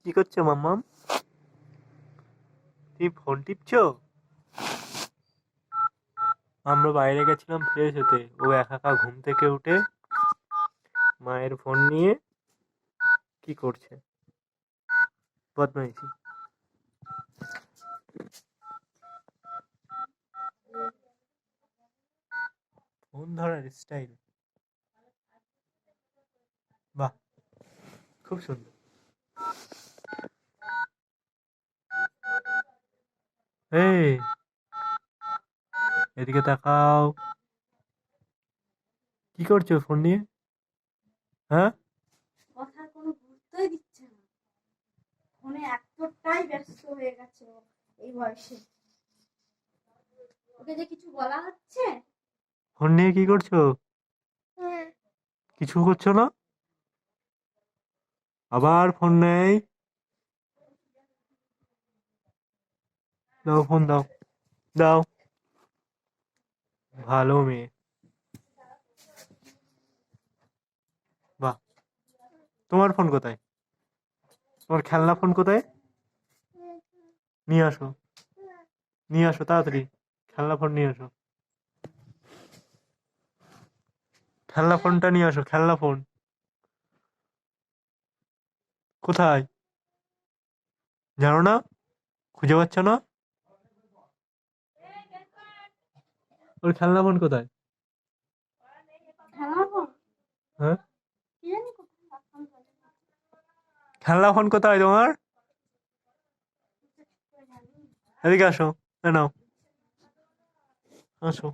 কি করছো মাম্মাম? তুমি ফোন টিপছো? আমরা বাইরে গেছিলাম ফ্রেশ হতে, ও একা একা ঘুম থেকে উঠে মায়ের ফোন নিয়ে কি করছে, বদমাইশি। ফোন ধরার স্টাইল, বাহ, খুব সুন্দর। এই, এদিকে তাকাও। কি করছো ফোন নিয়ে? হ্যাঁ, কথার কোনো গুরুত্বই দিচ্ছে না। ফোনে এতটাই ব্যস্ত হয়ে গেছে ও এই বয়সে। ওকে যে কিছু বলা হচ্ছে। ফোন নিয়ে কি করছো? কিছু করছো না? আবার ফোন নেই। দাও ফোন, দাও দাও। ভালো মেয়ে, বাহ। তোমার ফোন কোথায়? তোমার খেলনা ফোন কোথায়? নিয়ে আসো, নিয়ে আসো তাড়াতাড়ি। খেলনা ফোন নিয়ে আসো, খেলনা ফোনটা নিয়ে আসো। খেলনা ফোন কোথায় জানো না? খুঁজে পাচ্ছ না? ওর খেলনা ফোন কোথায়? খেলা ফোন হ্যাঁ, কি জানি কোথায় রাখলাম বলে। খেলনা ফোন কোথায় তোমার? এদিকে আসো, এ নাও, আসো।